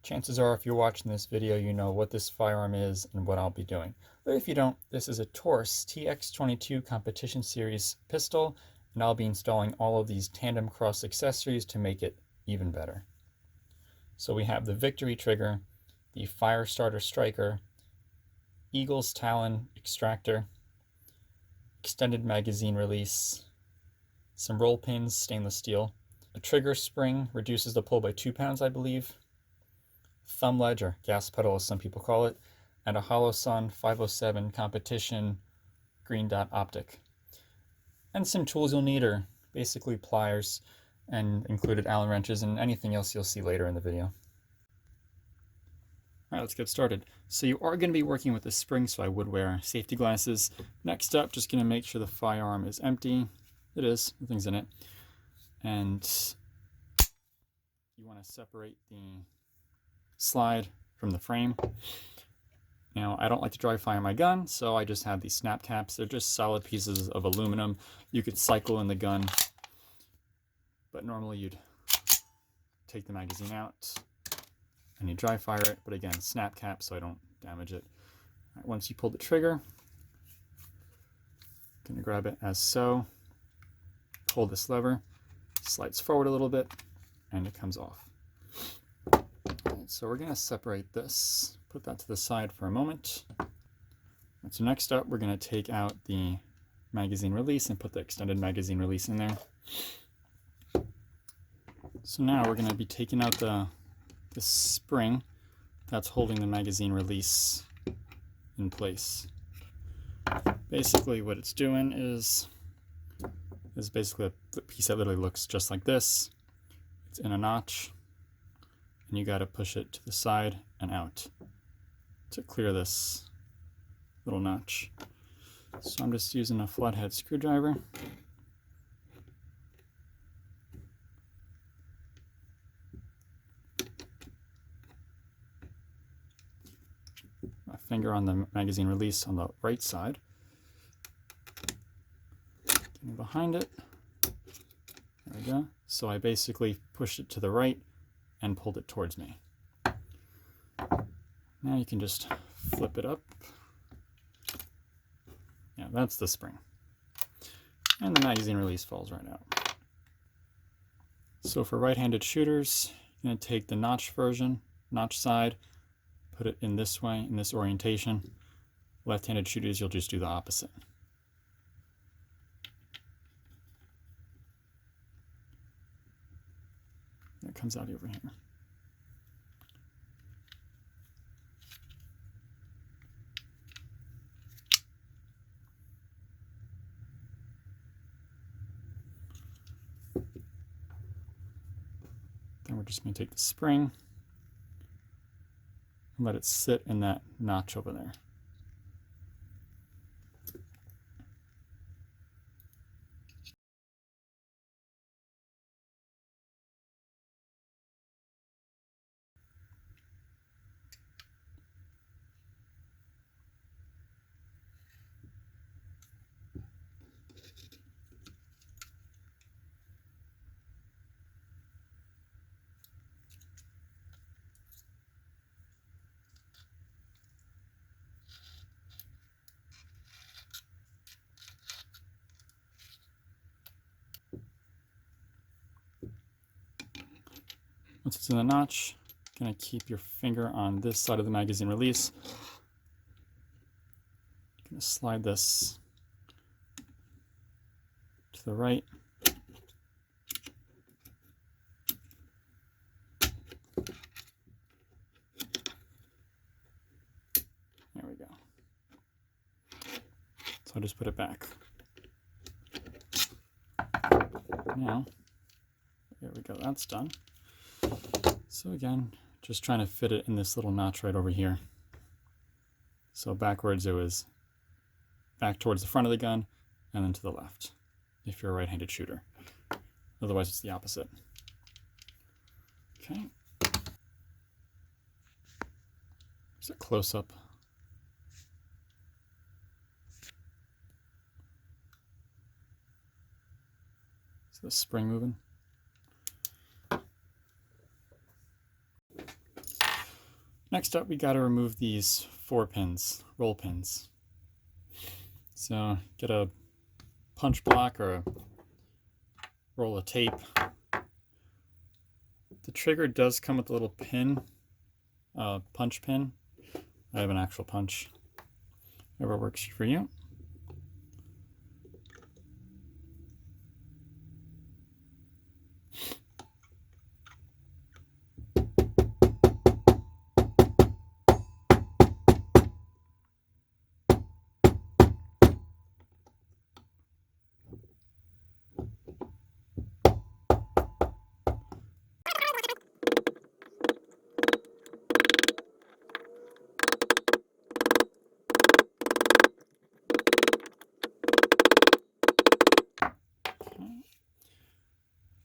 Chances are if you're watching this video, you know what this firearm is and what I'll be doing. But if you don't, this is a Taurus TX-22 Competition Series pistol, and I'll be installing all of these Tandemkross accessories to make it even better. So we have the Victory trigger, the Firestarter striker, Eagle's Talon extractor, extended magazine release, some roll pins, stainless steel, a trigger spring reduces the pull by 2 pounds, I believe, thumb ledge, or gas pedal as some people call it, and a Holosun 507 competition green dot optic. And some tools you'll need are basically pliers and included Allen wrenches and anything else you'll see later in the video. Alright, let's get started. So you are going to be working with the spring, so I would wear safety glasses. Next up, just going to make sure the firearm is empty. It is, nothing's in it. And you want to separate the slide from the frame. Now, I don't like to dry fire my gun, so I just have these snap caps. They're just solid pieces of aluminum. You could cycle in the gun, but normally you'd take the magazine out and you dry fire it, but again, snap cap so I don't damage it. All right, once you pull the trigger, I'm gonna grab it as so, pull this lever, slides forward a little bit, and it comes off. So we're going to separate this, put that to the side for a moment. And so next up, we're going to take out the magazine release and put the extended magazine release in there. So now we're going to be taking out the spring that's holding the magazine release in place. Basically what it's doing is basically a piece that literally looks just like this. It's in a notch, and you got to push it to the side and out to clear this little notch. So I'm just using a flathead screwdriver. My finger on the magazine release on the right side. Getting behind it. There we go. So I basically pushed it to the right and pulled it towards me. Now you can just flip it up. Yeah, that's the spring. And the magazine release falls right out. So for right-handed shooters, you're going to take the notch version, notch side, put it in this way, in this orientation. Left-handed shooters, you'll just do the opposite. It comes out over here. Then we're just going to take the spring and let it sit in that notch over there. Once it's in the notch, you're going to keep your finger on this side of the magazine release. You're going to slide this to the right. There we go. So I'll just put it back. Now, there we go, that's done. So again, just trying to fit it in this little notch right over here. So backwards it was back towards the front of the gun and then to the left if you're a right-handed shooter. Otherwise it's the opposite. Okay. Here's a close-up. Is the spring moving? Next up, we got to remove these 4 pins, roll pins. So get a punch block or a roll of tape. The trigger does come with a little pin, punch pin. I have an actual punch. Whatever works for you.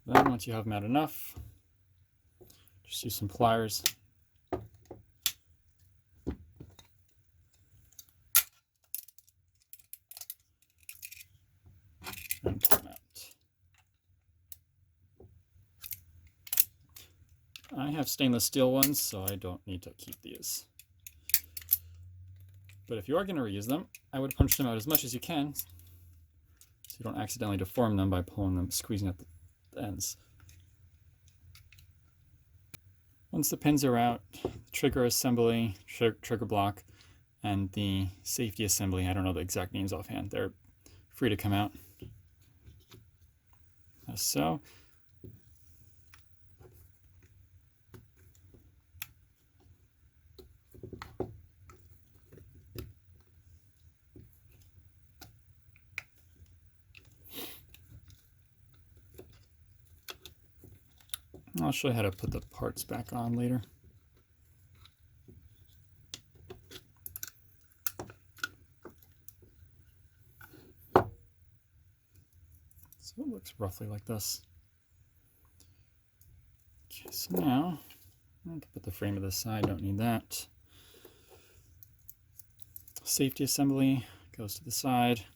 Then once you have them out enough, just use some pliers. And pull them out. I have stainless steel ones, so I don't need to keep these. But if you are going to reuse them, I would punch them out as much as you can, so you don't accidentally deform them by pulling them, squeezing at the ends. Once the pins are out, the trigger assembly, trigger block, and the safety assembly, I don't know the exact names offhand, they're free to come out. As so. I'll show you how to put the parts back on later. So it looks roughly like this. Okay, so now I can put the frame to the side, don't need that. Safety assembly goes to the side,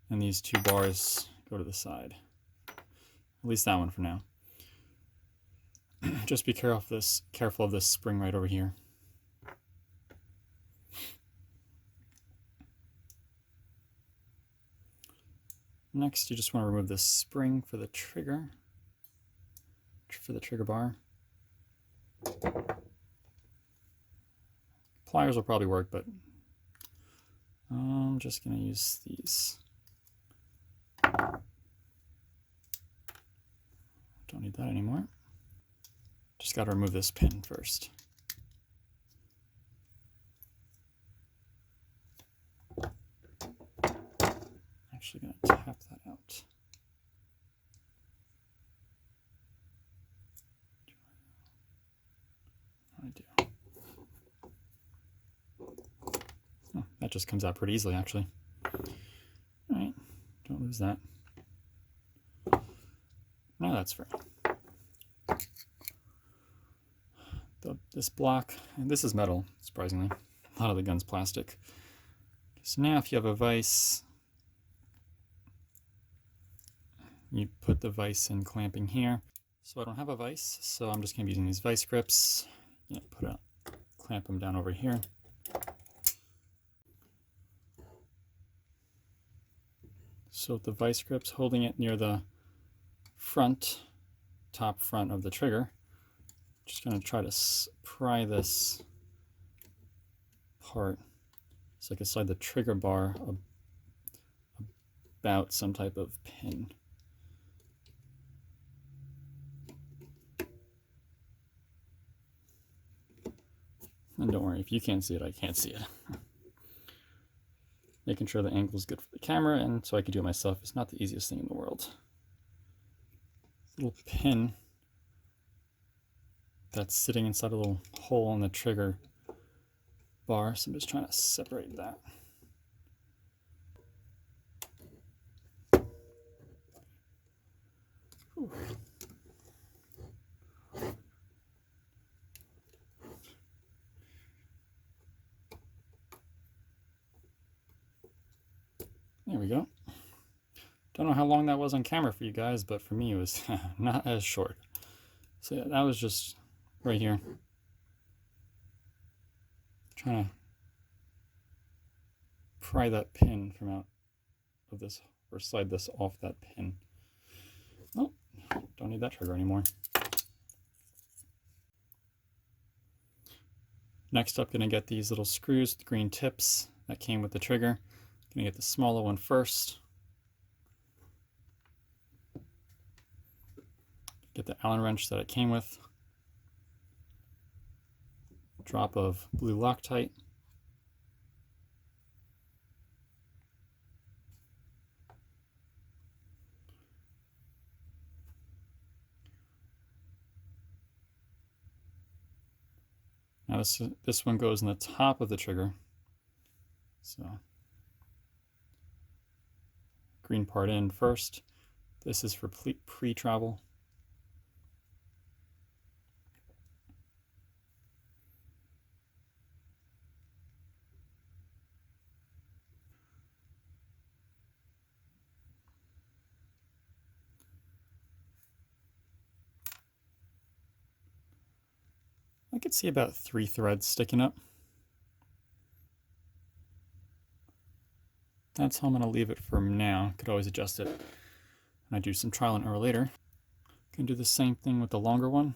and these 2 bars go to the side. At least that one for now. Just be careful of this spring right over here. Next, you just want to remove this spring for the trigger bar. Pliers will probably work, but I'm just going to use these. Don't need that anymore. Just got to remove this pin first. Actually going to tap that out. I do. Oh, that just comes out pretty easily, actually. All right, don't lose that. Now that's free. This block, and this is metal, surprisingly. A lot of the gun's plastic. So now if you have a vise, you put the vise in clamping here. So I don't have a vise, so I'm just going to be using these vise grips. Clamp them down over here. So with the vise grips, holding it near the top front of the trigger, just going to try to pry this apart so I can slide the trigger bar about some type of pin. And don't worry, if you can't see it, I can't see it. Making sure the angle is good for the camera, and so I can do it myself, is not the easiest thing in the world. Little pin that's sitting inside a little hole in the trigger bar, so I'm just trying to separate that. Whew. There we go. Don't know how long that was on camera for you guys, but for me it was not as short. So yeah, that was just right here. Trying to pry that pin from out of this, or slide this off that pin. Oh, don't need that trigger anymore. Next up, gonna get these little screws with green tips that came with the trigger. Gonna get the smaller one first. Get the Allen wrench that it came with. Drop of blue Loctite. Now this one goes in the top of the trigger. So green part in first. This is for pre-travel. I could see about 3 threads sticking up. That's how I'm going to leave it for now. Could always adjust it when I do some trial and error later. Can do the same thing with the longer one.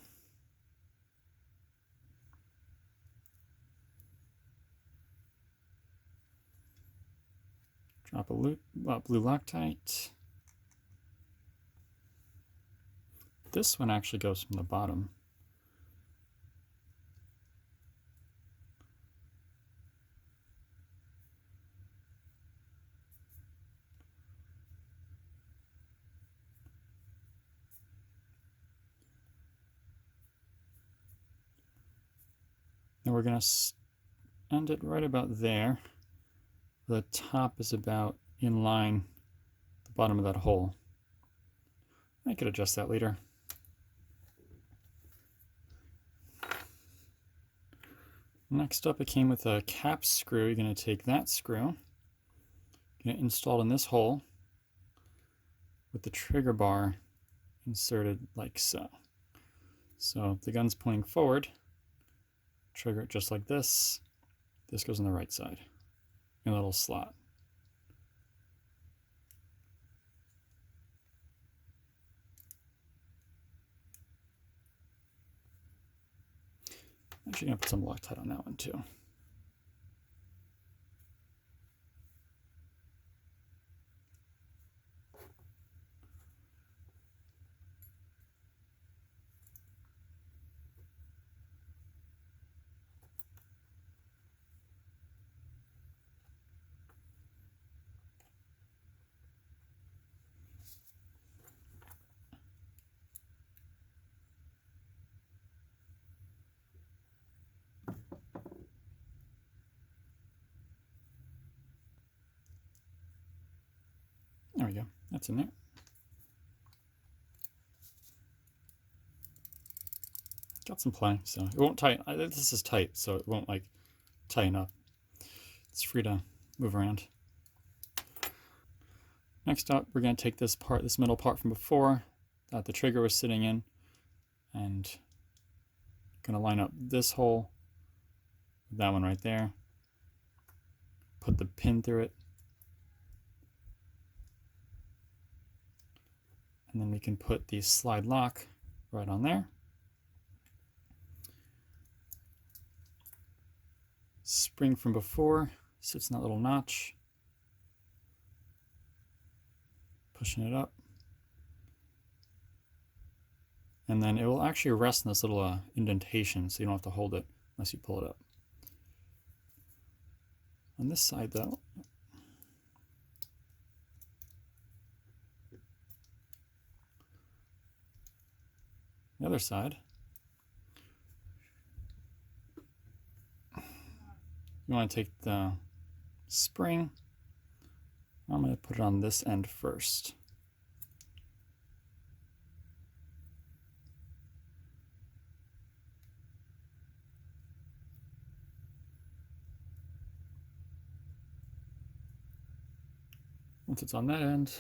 Drop a blue Loctite. This one actually goes from the bottom. And we're going to end it right about there. The top is about in line the bottom of that hole. I could adjust that later. Next up, it came with a cap screw. You're going to take that screw, going to install it in this hole with the trigger bar inserted like so. So if the gun's pointing forward, trigger it just like this. This goes on the right side in a little slot. Actually, gonna put some Loctite on that one too. There we go. That's in there. Got some play, so it won't tighten. This is tight, so it won't like tighten up. It's free to move around. Next up, we're going to take this part, this middle part from before that the trigger was sitting in, and going to line up this hole with that one right there. Put the pin through it. And then we can put the slide lock right on there. Spring from before sits in that little notch. Pushing it up. And then it will actually rest in this little indentation, so you don't have to hold it unless you pull it up. On this side though, the other side, you want to take the spring. I'm going to put it on this end first. Once it's on that end,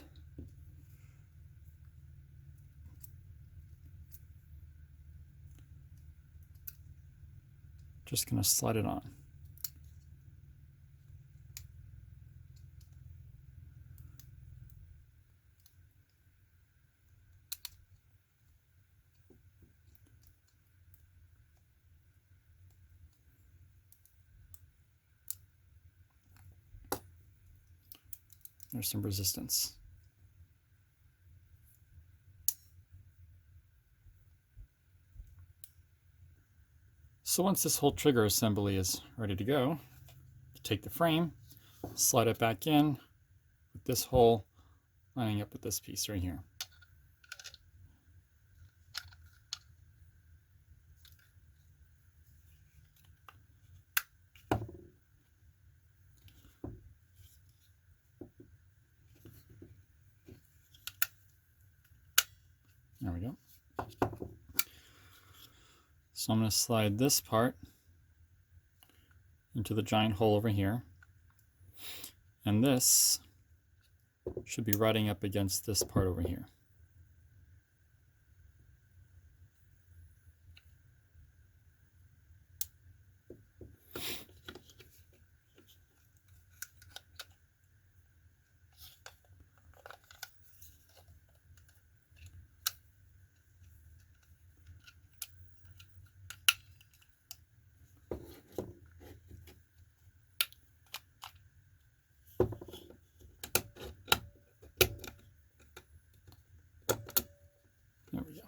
just going to slide it on. There's some resistance. So once this whole trigger assembly is ready to go, you take the frame, slide it back in with this hole lining up with this piece right here. There we go. So I'm going to slide this part into the giant hole over here. And this should be riding up against this part over here. There we go.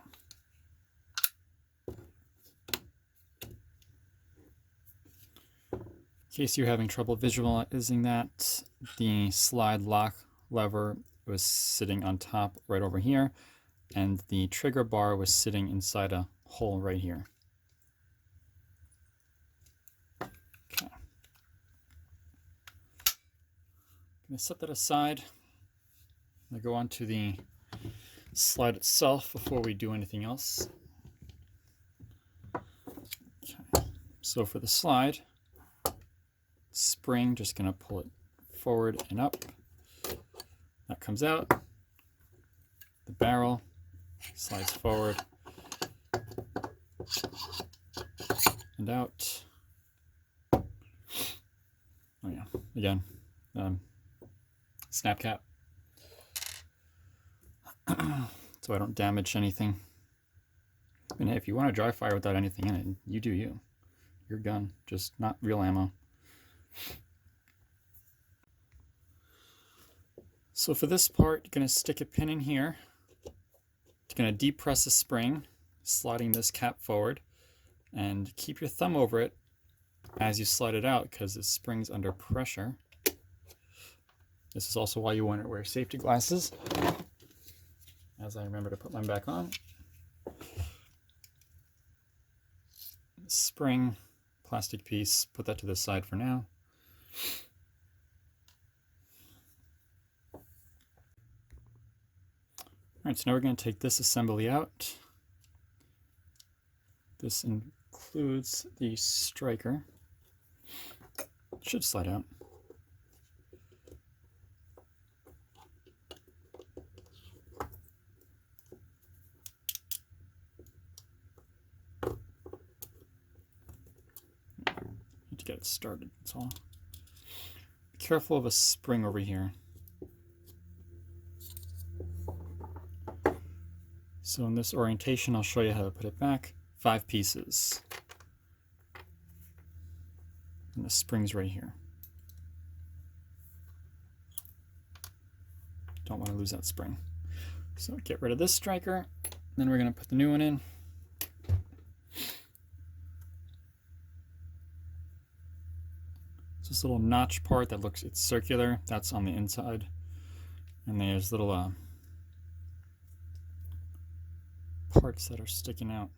In case you're having trouble visualizing that, the slide lock lever was sitting on top right over here, and the trigger bar was sitting inside a hole right here. Okay. I'm going to set that aside. I'm going to go on to the slide itself before we do anything else. Okay. So for the slide, spring, just going to pull it forward and up. That comes out. The barrel slides forward and out. Oh yeah, again, snap cap. So I don't damage anything. I mean, hey, if you want to dry fire without anything in it, you do you. Your gun, just not real ammo. So for this part, you're going to stick a pin in here. You're going to depress the spring, sliding this cap forward, and keep your thumb over it as you slide it out because the spring's under pressure. This is also why you want to wear safety glasses, as I remember to put mine back on. Spring, plastic piece, put that to the side for now. Alright, so now we're going to take this assembly out. This includes the striker. It should slide out. Need to get it started, that's all. Be careful of a spring over here. So in this orientation, I'll show you how to put it back. 5 pieces. And the spring's right here. Don't want to lose that spring. So get rid of this striker. Then we're going to put the new one in. It's this little notch part that looks, it's circular. That's on the inside. And there's little parts that are sticking out.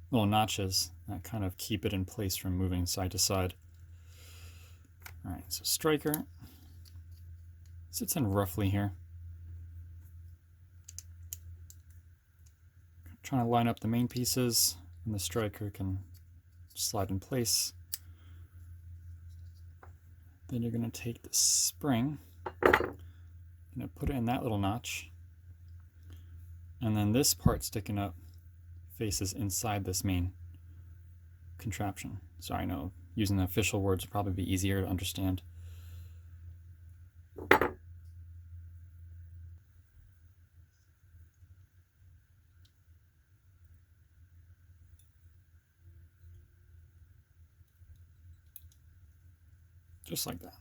Little notches that kind of keep it in place from moving side to side. Alright, so striker sits in roughly here. Trying to line up the main pieces, and the striker can slide in place. Then you're going to take the spring, and put it in that little notch. And then this part sticking up faces inside this main contraption. So I know using the official words would probably be easier to understand. Just like that.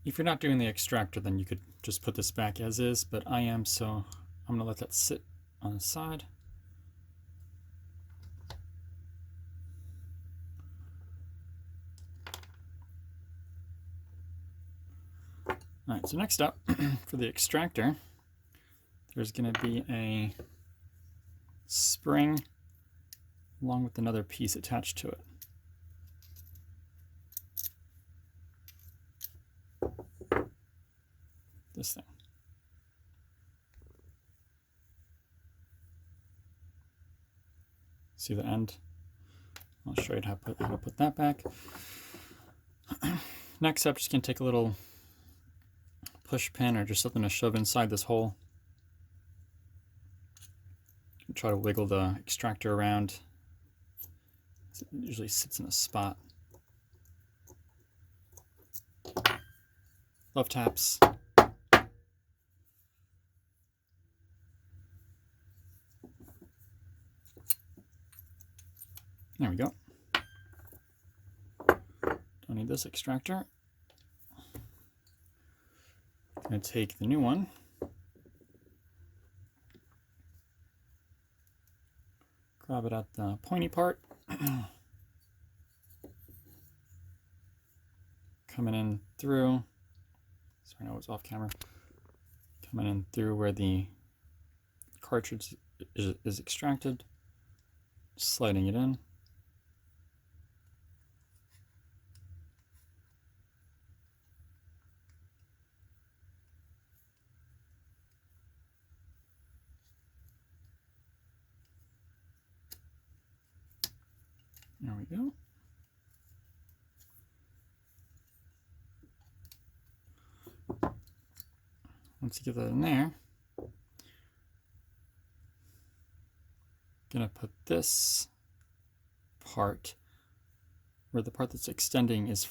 If you're not doing the extractor, then you could just put this back as is, but I am, so I'm going to let that sit on the side. All right, so next up, for the extractor, there's going to be a spring along with another piece attached to it. This thing. See the end? I'll show you how to put that back. Next up, just going to take a little push pin or just something to shove inside this hole. Try to wiggle the extractor around. It usually sits in a spot. Love taps. There we go. Don't need this extractor. I'm going to take the new one. Grab it at the pointy part. Coming in through. Sorry, no, it's off camera. Coming in through where the cartridge is extracted. Sliding it in. There we go. Once you get that in there, gonna put this part where the part that's extending is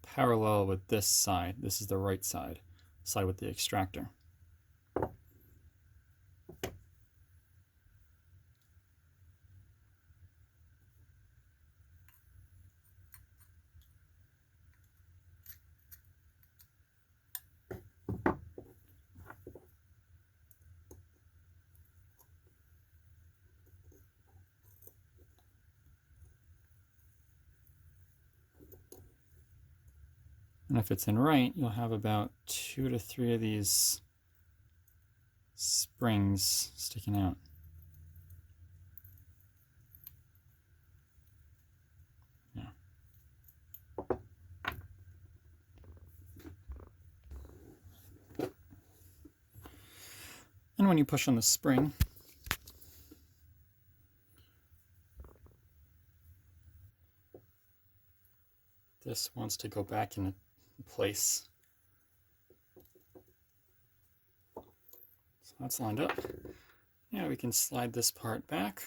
parallel with this side. This is the right side with the extractor. And if it's in right, you'll have about 2 to 3 of these springs sticking out. Yeah. And when you push on the spring, this wants to go back in place. So that's lined up. Now we can slide this part back.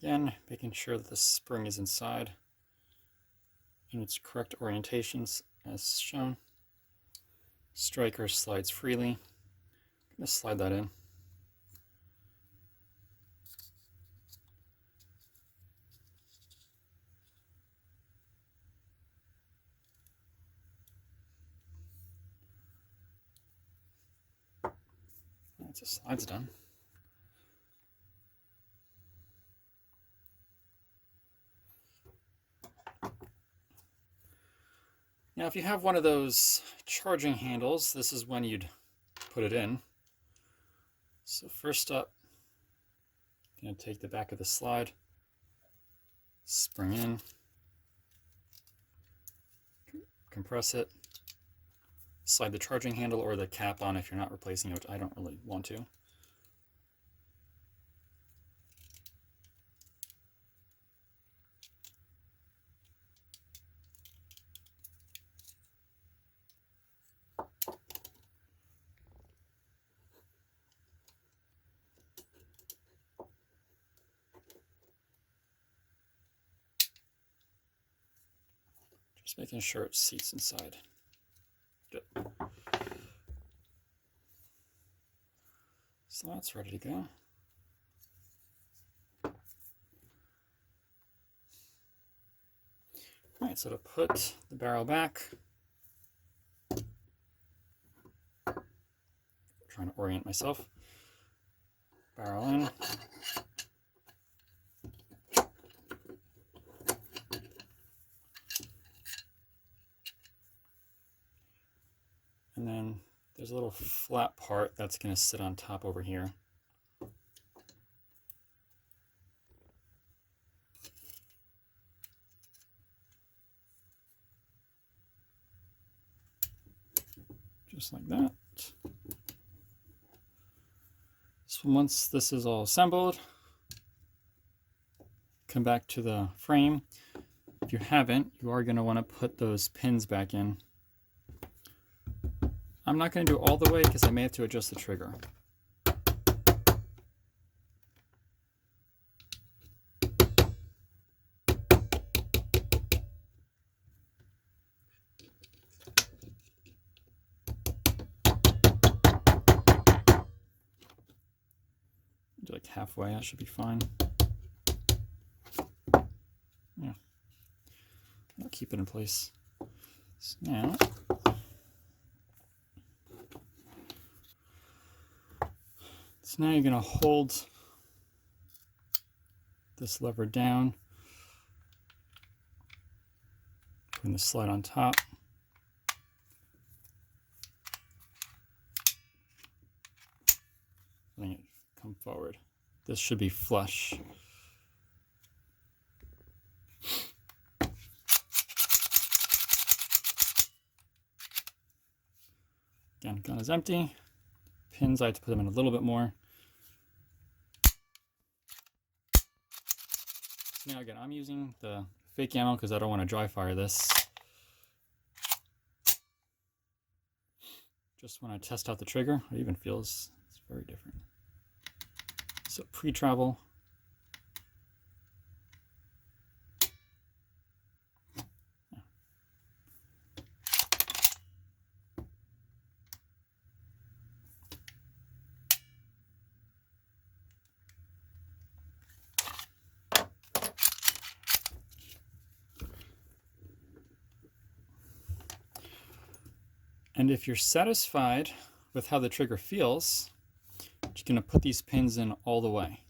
Again, making sure that the spring is inside in its correct orientations as shown. Striker slides freely. I'm going to slide that in. Once the slide's done. Now if you have one of those charging handles, this is when you'd put it in. So first up, I'm going to take the back of the slide, spring in, compress it, slide the charging handle or the cap on if you're not replacing it, which I don't really want to. Just making sure it seats inside. Good. So that's ready to go. Alright, Alright, so to put the barrel back, trying to orient myself. Barrel in. And then there's a little flat part that's going to sit on top over here. Just like that. So once this is all assembled, come back to the frame. If you haven't, you are going to want to put those pins back in. I'm not going to do it all the way because I may have to adjust the trigger. Do like halfway, that should be fine. Yeah, I'll keep it in place. So now, you're going to hold this lever down, putting the slide on top. Letting it come forward. This should be flush. Again, gun is empty. Pins, I have to put them in a little bit more. Now again, I'm using the fake ammo because I don't want to dry fire this. Just when I test out the trigger, it even feels it's very different. So pre-travel. And if you're satisfied with how the trigger feels, you're going to put these pins in all the way.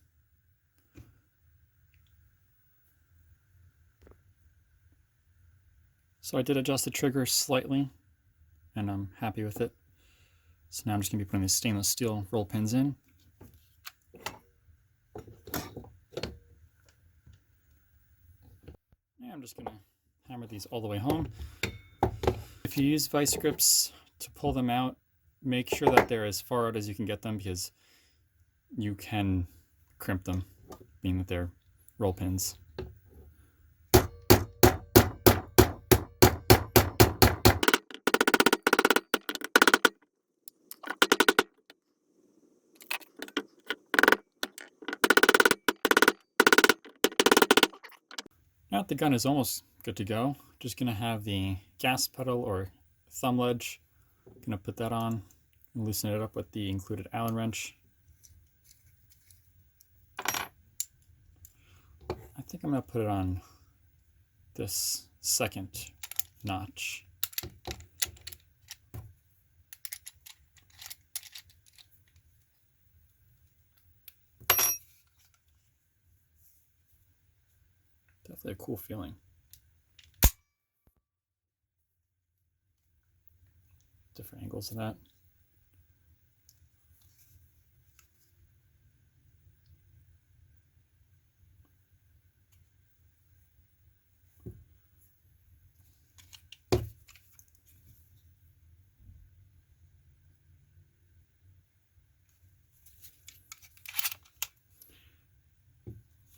So I did adjust the trigger slightly, and I'm happy with it. So now I'm just going to be putting these stainless steel roll pins in. And I'm just going to hammer these all the way home. If you use vice grips to pull them out, make sure that they're as far out as you can get them because you can crimp them, being that they're roll pins. Now that the gun is almost good to go, just going to have the gas pedal or thumb ledge. Going to put that on and loosen it up with the included Allen wrench. I think I'm going to put it on this second notch. Definitely a cool feeling. Different angles of that.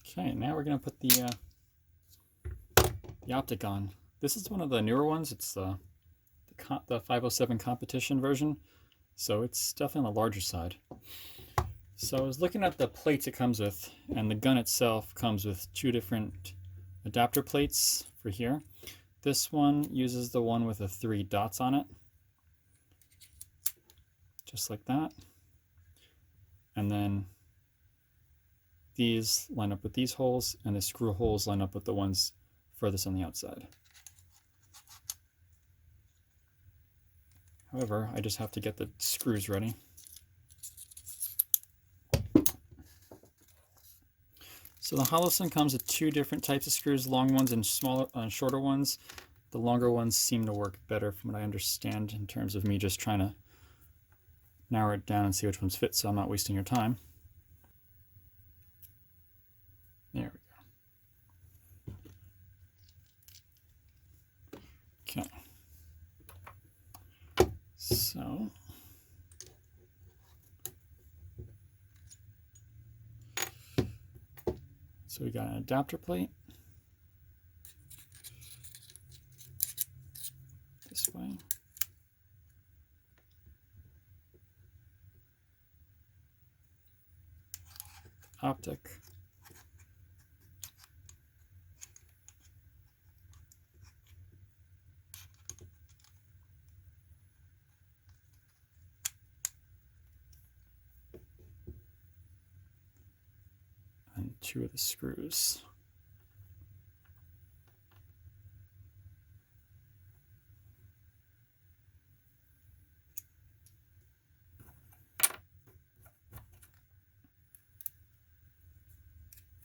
Okay, now we're going to put the Optic on. This is one of the newer ones. It's the 507 competition version, so it's definitely on the larger side. So I was looking at the plates it comes with, and the gun itself comes with two different adapter plates for here. This one uses the one with the 3 dots on it, just like that. And then these line up with these holes, and the screw holes line up with the ones furthest on the outside. However, I just have to get the screws ready. So the Holosun comes with two different types of screws, long ones and smaller, shorter ones. The longer ones seem to work better from what I understand in terms of me just trying to narrow it down and see which ones fit so I'm not wasting your time. There we go. Okay. So we got an adapter plate. This way. Optic. And two of the screws.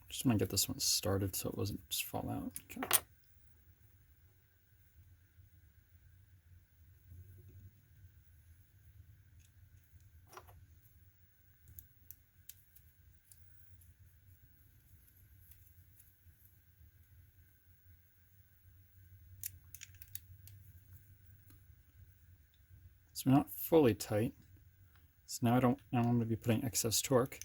Just want to get this one started so it doesn't just fall out. Okay. So we're not fully tight. So now I'm going to be putting excess torque.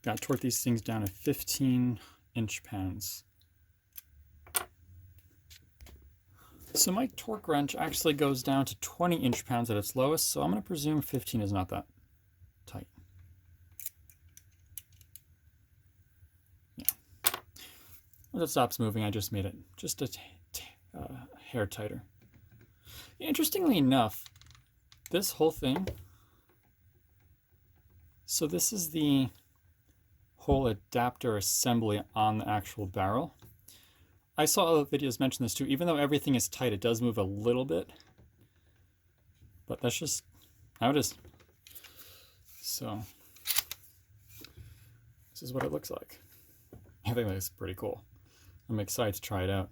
Got to torque these things down to 15 inch-pounds. So my torque wrench actually goes down to 20 inch-pounds at its lowest, so I'm going to presume 15 is not that tight. Yeah. Once it stops moving, I just made it just a hair tighter. Interestingly enough, this whole thing, so this is the whole adapter assembly on the actual barrel. I saw other videos mention this too. Even though everything is tight, it does move a little bit. But that's just how it is. So this is what it looks like. I think that's pretty cool. I'm excited to try it out.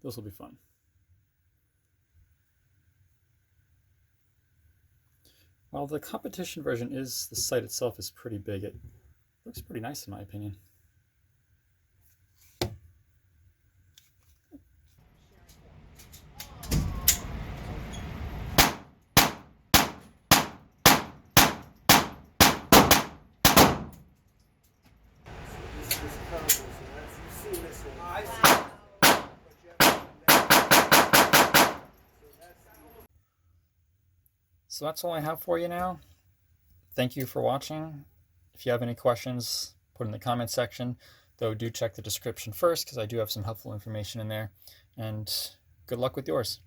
This will be fun. While the competition version the sight itself is pretty big, it looks pretty nice in my opinion. So that's all I have for you now. Thank you for watching. If you have any questions, put in the comment section. Though do check the description first because I do have some helpful information in there. And good luck with yours.